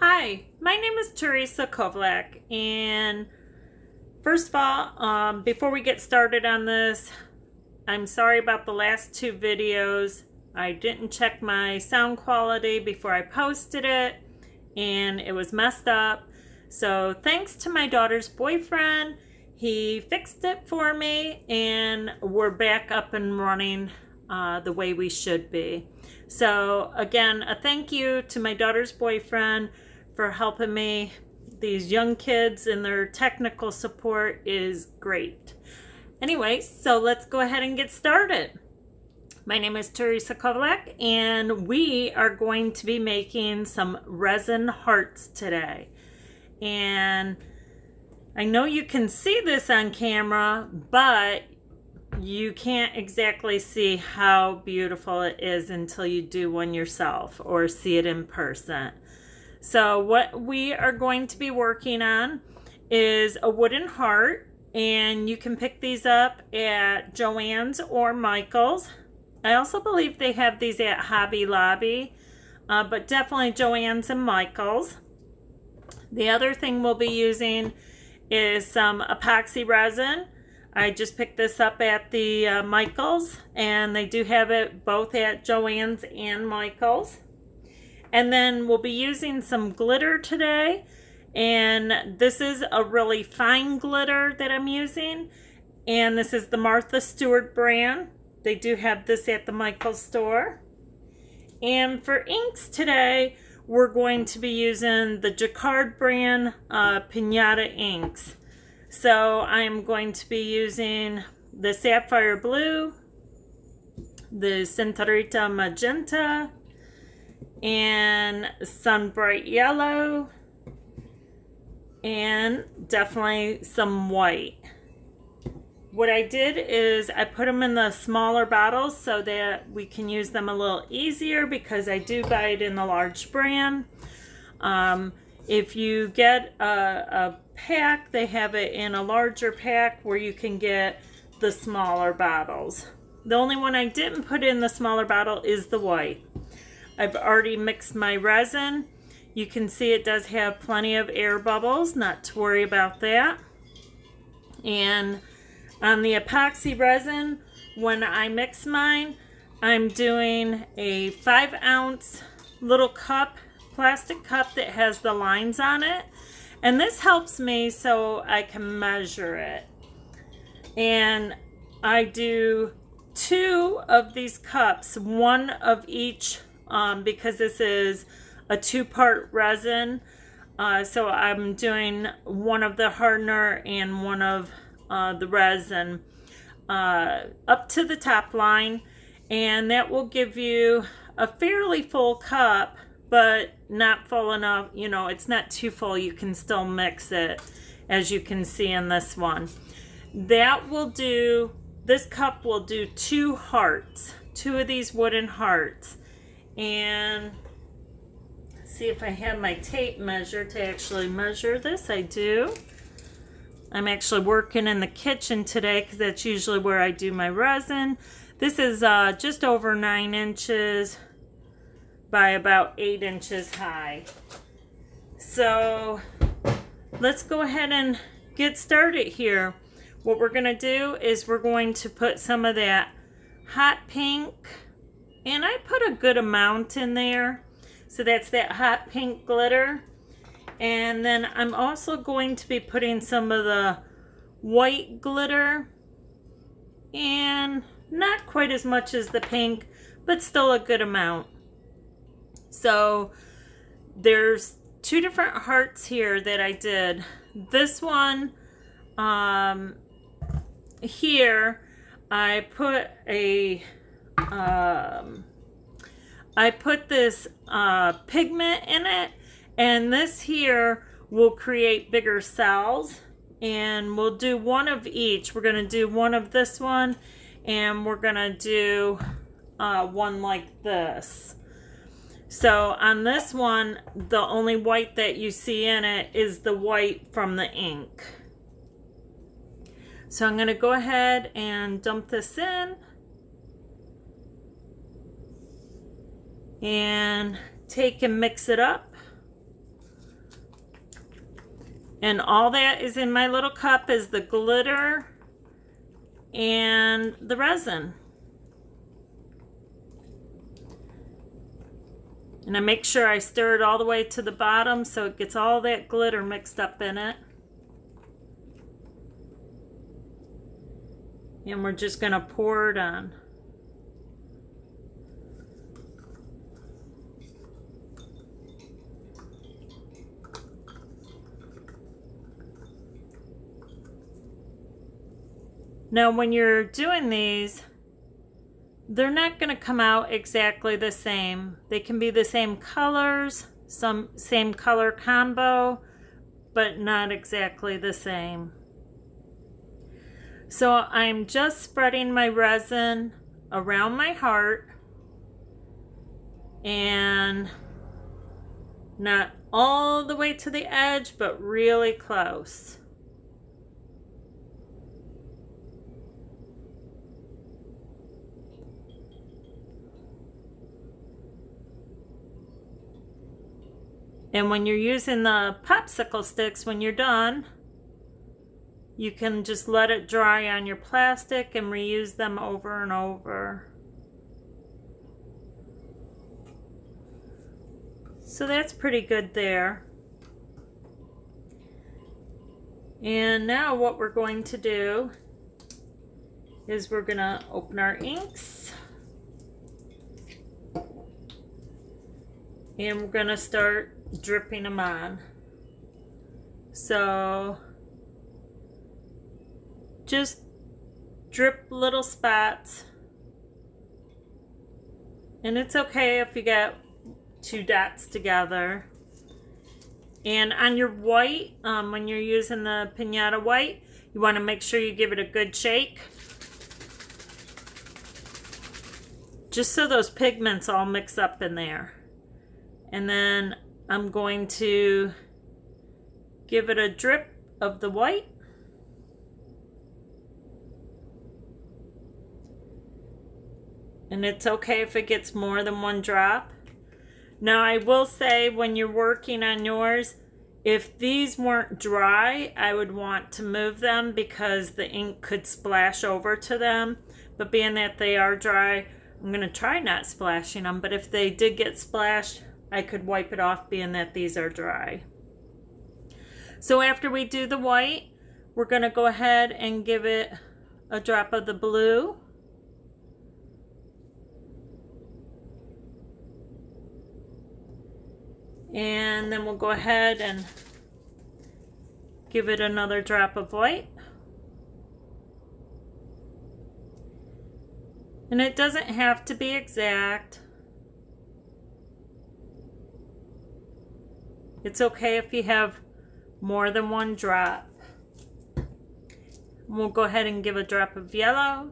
Hi, my name is Teresa Kovlak, and first of all, before we get started on this, I'm sorry about the last two videos. I didn't check my sound quality before I posted it, and it was messed up. So thanks to my daughter's boyfriend, he fixed it for me, and we're back up and running the way we should be. So again, a thank you to my daughter's boyfriend for helping me. These young kids and their technical support is great. Anyway, so let's go ahead and get started. My name is Teresa Kovlak, and we are going to be making some resin hearts today. And I know you can see this on camera, but you can't exactly see how beautiful it is until you do one yourself or see it in person. So what we are going to be working on is a wooden heart, and you can pick these up at Joann's or Michael's. I also believe they have these at Hobby Lobby, but definitely Joann's and Michael's. The other thing we'll be using is some epoxy resin. I just picked this up at the Michael's, and they do have it both at Joann's and Michael's. And then we'll be using some glitter today, and this is a really fine glitter that I'm using, and this is the Martha Stewart brand. They do have this at the Michael's store. And for inks today, we're going to be using the Jacquard brand Pinata inks. So I'm going to be using the Sapphire blue, the Senorita Magenta, and Sunbright yellow, and definitely some white. What I did is I put them in the smaller bottles so that we can use them a little easier, because I do buy it in the large brand. If you get a pack, they have it in a larger pack where you can get the smaller bottles. The only one I didn't put in the smaller bottle is the white. I've already mixed my resin. You can see it does have plenty of air bubbles, not to worry about that. And on the epoxy resin, when I mix mine, I'm doing a 5-ounce little cup, plastic cup that has the lines on it. And this helps me so I can measure it. And I do 2 of these cups, 1 of each, because this is a 2-part resin. So I'm doing 1 of the hardener and 1 of the resin up to the top line, and that will give you a fairly full cup, but not full enough, you know, it's not too full. You can still mix it, as you can see in this one. That will do, this cup will do 2 hearts, 2 of these wooden hearts. And see if I have my tape measure to actually measure this. I do. I'm actually working in the kitchen today because that's usually where I do my resin. This is just over 9 inches by about 8 inches high. So let's go ahead and get started here. What we're going to do is we're going to put some of that hot pink, and I put a good amount in there. So that's that hot pink glitter. And then I'm also going to be putting some of the white glitter, and not quite as much as the pink, but still a good amount. So there's 2 different hearts here that I did. This one here, I put a I put this pigment in it, and this here will create bigger cells, and we'll do 1 of each. We're going to do 1 of this one, and we're going to do 1 like this. So on this one, the only white that you see in it is the white from the ink. So I'm going to go ahead and dump this in and take and mix it up. And all that is in my little cup is the glitter and the resin. And I make sure I stir it all the way to the bottom so it gets all that glitter mixed up in it. And we're just going to pour it on. Now when you're doing these, they're not going to come out exactly the same. They can be the same colors, some same color combo, but not exactly the same. So I'm just spreading my resin around my heart and not all the way to the edge, but really close. And when you're using the popsicle sticks, when you're done, you can just let it dry on your plastic and reuse them over and over. So that's pretty good there. And now what we're going to do is we're going to open our inks. And we're going to start dripping them on. So just drip little spots, and it's okay if you get 2 dots together. And on your white, when you're using the Pinata white, you want to make sure you give it a good shake, just so those pigments all mix up in there. And then I'm going to give it a drip of the white. And it's okay if it gets more than 1 drop. Now I will say, when you're working on yours, if these weren't dry, I would want to move them because the ink could splash over to them. But being that they are dry, I'm going to try not splashing them. But if they did get splashed, I could wipe it off, being that these are dry. So after we do the white, we're going to go ahead and give it a drop of the blue. And then we'll go ahead and give it another drop of white. And it doesn't have to be exact. It's okay if you have more than 1 drop. We'll go ahead and give a drop of yellow.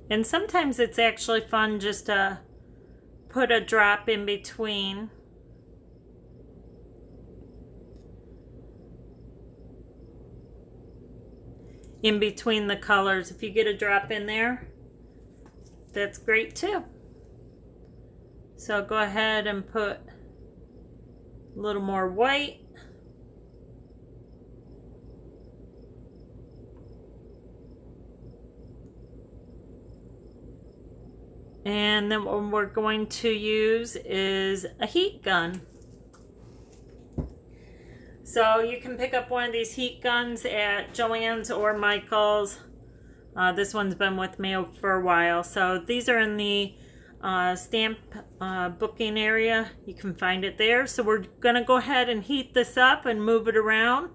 And sometimes it's actually fun just to put a drop in between. In between the colors. If you get a drop in there, that's great too. So go ahead and put a little more white. And then what we're going to use is a heat gun. So you can pick up one of these heat guns at Joann's or Michael's. This one's been with me for a while. So these are in the stamp booking area. You can find it there. So we're going to go ahead and heat this up and move it around.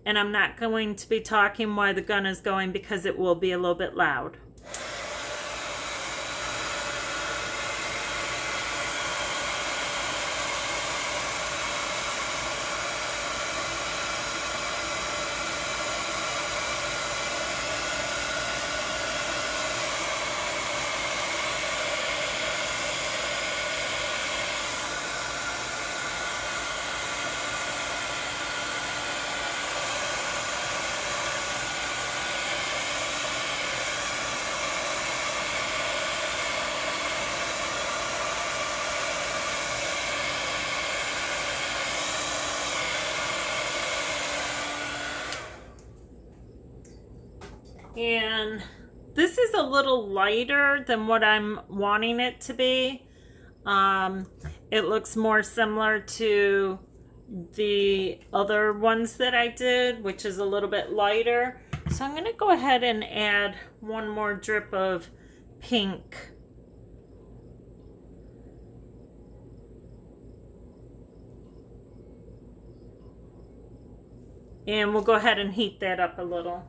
And I'm not going to be talking while the gun is going because it will be a little bit loud. And this is a little lighter than what I'm wanting it to be. It looks more similar to the other ones that I did, which is a little bit lighter. So I'm going to go ahead and add one more drip of pink. And we'll go ahead and heat that up a little.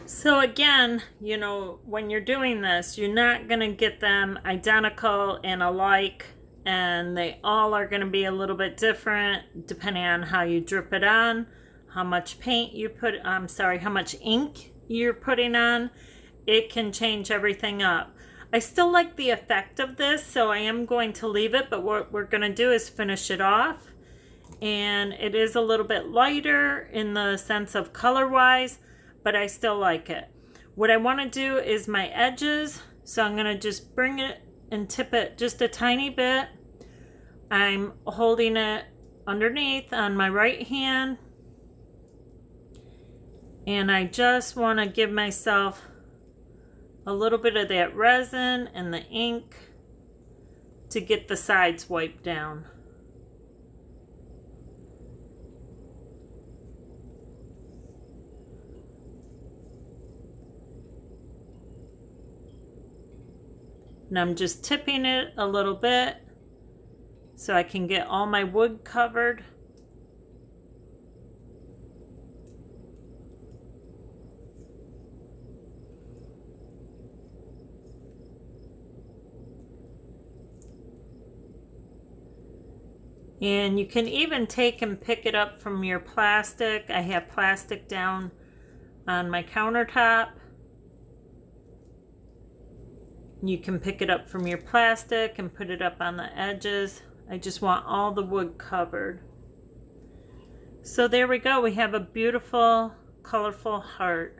So again, you know, when you're doing this, you're not going to get them identical and alike, and they all are going to be a little bit different depending on how you drip it on, how much paint you put, how much ink you're putting on. It can change everything up. I still like the effect of this, so I am going to leave it, but what we're going to do is finish it off. And it is a little bit lighter in the sense of color-wise, but I still like it. What I want to do is my edges, so I'm going to just bring it and tip it just a tiny bit. I'm holding it underneath on my right hand, and I just want to give myself a little bit of that resin and the ink to get the sides wiped down. And I'm just tipping it a little bit so I can get all my wood covered. And you can even take and pick it up from your plastic. I have plastic down on my countertop. You can pick it up from your plastic and put it up on the edges. I just want all the wood covered. So there we go. We have a beautiful, colorful heart,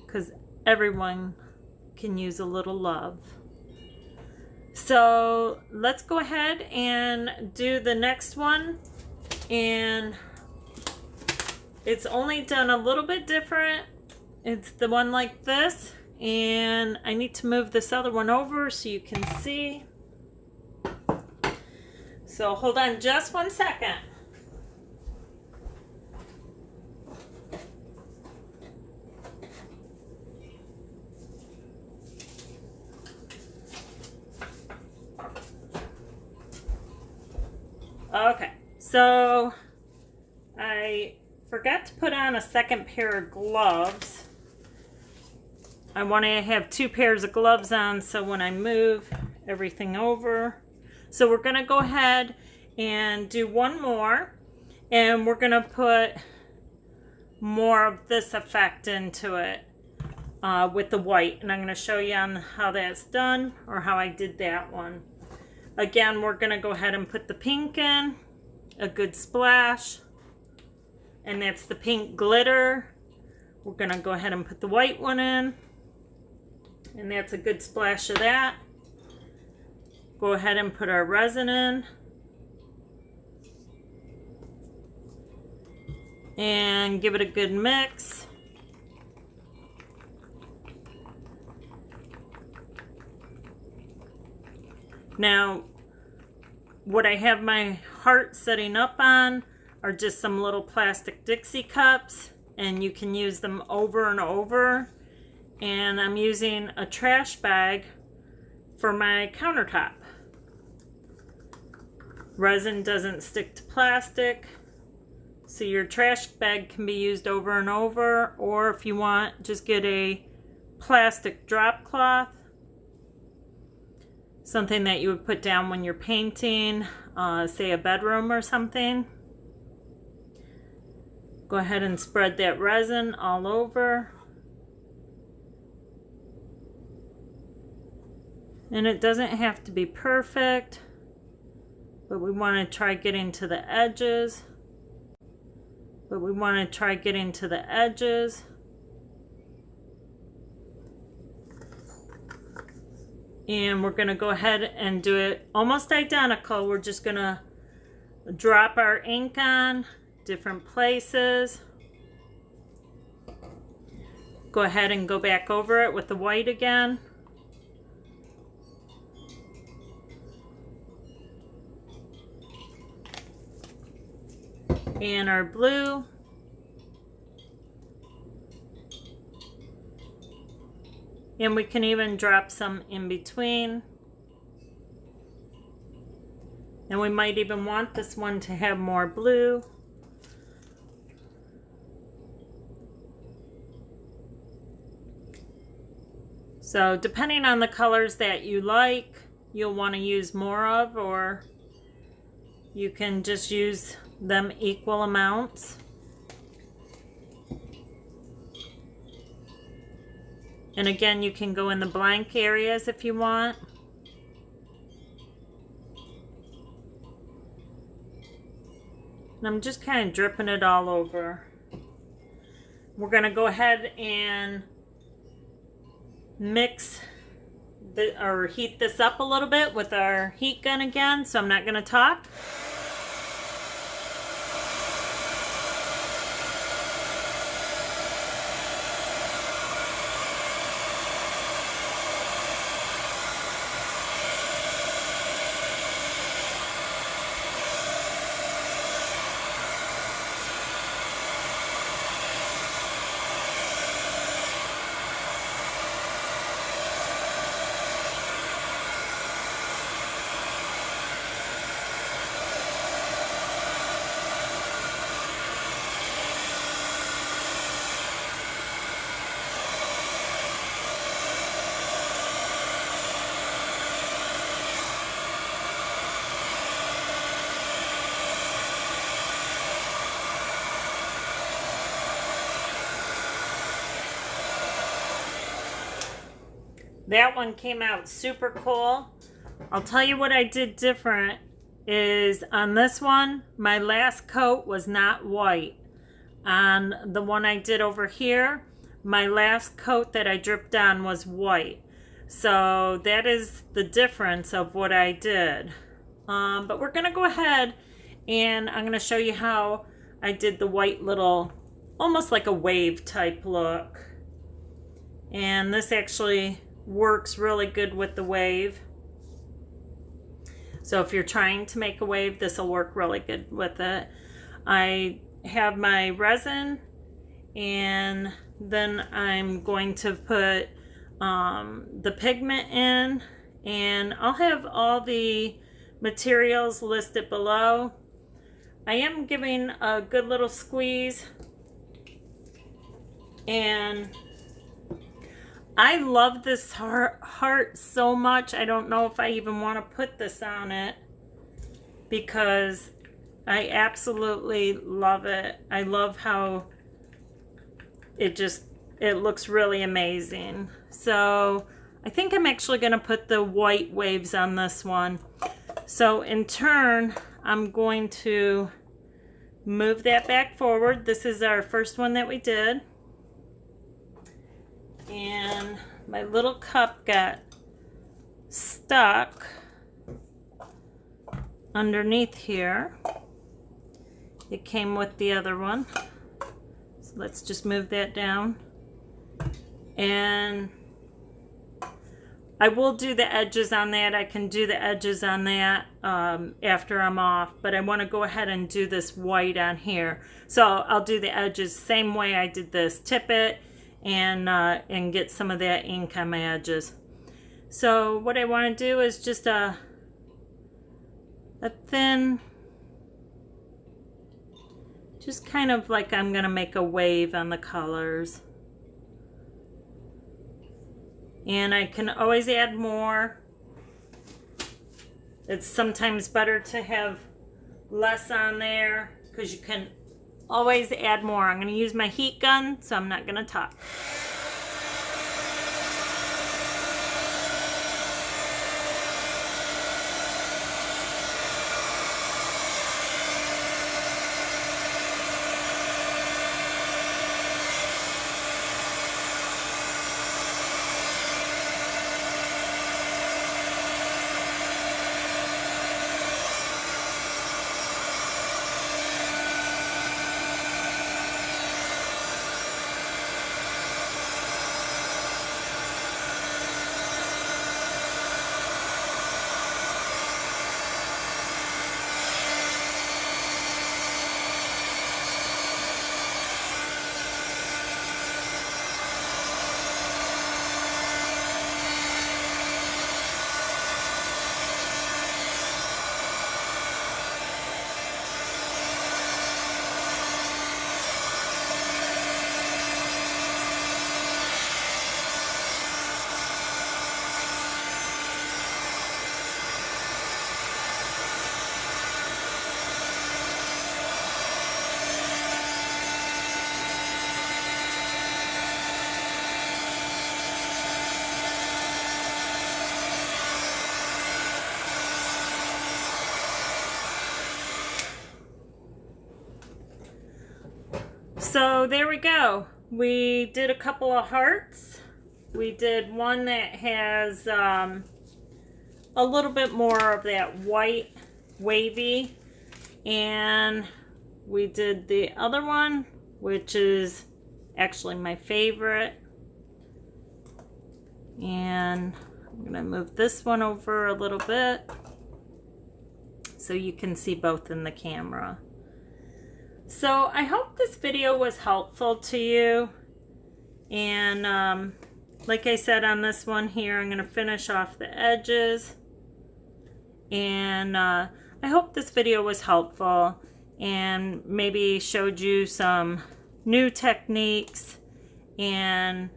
because everyone can use a little love. So let's go ahead and do the next one. And it's only done a little bit different. It's the one like this. And I need to move this other one over so you can see. So hold on just 1 second. Okay, so I forgot to put on a second pair of gloves. I want to have 2 pairs of gloves on so when I move everything over. So we're going to go ahead and do one more, and we're going to put more of this effect into it with the white, and I'm going to show you on how that's done, or how I did that one. Again, we're going to go ahead and put the pink in, a good splash, and that's the pink glitter. We're going to go ahead and put the white one in, and that's a good splash of that. Go ahead and put our resin in. And give it a good mix. Now, what I have my heart setting up on are just some little plastic Dixie cups, and you can use them over and over. And I'm using a trash bag for my countertop. Resin doesn't stick to plastic, so your trash bag can be used over and over, or if you want, just get a plastic drop cloth, something that you would put down when you're painting, say a bedroom or something. Go ahead and spread that resin all over. And it doesn't have to be perfect, but we want to try getting to the edges. And we're going to go ahead and do it almost identical. We're just going to drop our ink on different places. Go ahead and go back over it with the white again. And our blue. And we can even drop some in between. And we might even want this one to have more blue. So depending on the colors that you like, you'll want to use more of, or you can just use them equal amounts. And again, you can go in the blank areas if you want. And I'm just kind of dripping it all over. We're going to go ahead and mix or heat this up a little bit with our heat gun again, so I'm not going to talk. That one came out super cool. I'll tell you what I did different is on this one, my last coat was not white. On the one I did over here, my last coat that I dripped on was white. So that is the difference of what I did. But we're gonna go ahead and I'm gonna show you how I did the white little, almost like a wave type look. And this actually works really good with the wave. So if you're trying to make a wave, this will work really good with it. I have my resin, and then I'm going to put the pigment in, and I'll have all the materials listed below. I am giving a good little squeeze, and I love this heart so much. I don't know if I even want to put this on it because I absolutely love it. I love how it looks really amazing. So I think I'm actually going to put the white waves on this one. So in turn, I'm going to move that back forward. This is our first one that we did. And my little cup got stuck underneath here. It came with the other one. So let's just move that down. And I will do the edges on that. I can do the edges on that after I'm off, but I want to go ahead and do this white on here. So I'll do the edges same way I did this. Tip it and get some of that ink on my edges. So what I want to do is just a thin, just kind of like I'm going to make a wave on the colors. and I can always add more. It's sometimes better to have less on there because you can always add more. I'm going to use my heat gun, so I'm not going to talk. So there we go. We did a couple of hearts. We did one that has a little bit more of that white wavy, and we did the other one, which is actually my favorite. And I'm gonna move this one over a little bit so you can see both in the camera. So I hope this video was helpful to you, and like I said on this one here, I'm going to finish off the edges, and I hope this video was helpful and maybe showed you some new techniques, and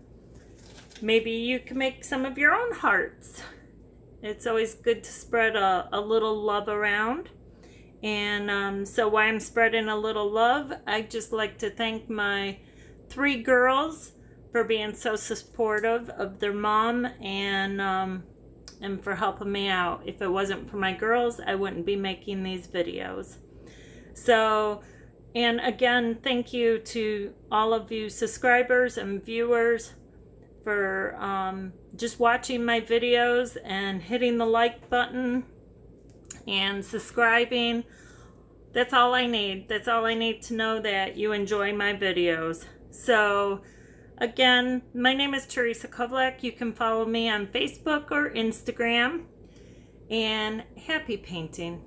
maybe you can make some of your own hearts. It's always good to spread a little love around. And so while I'm spreading a little love, I'd just like to thank my 3 girls for being so supportive of their mom, and for helping me out. If it wasn't for my girls, I wouldn't be making these videos. So, and again, thank you to all of you subscribers and viewers for just watching my videos and hitting the like button and subscribing. That's all I need. That's all I need to know that you enjoy my videos. So again, my name is Teresa Kovlak. You can follow me on Facebook or Instagram. And happy painting.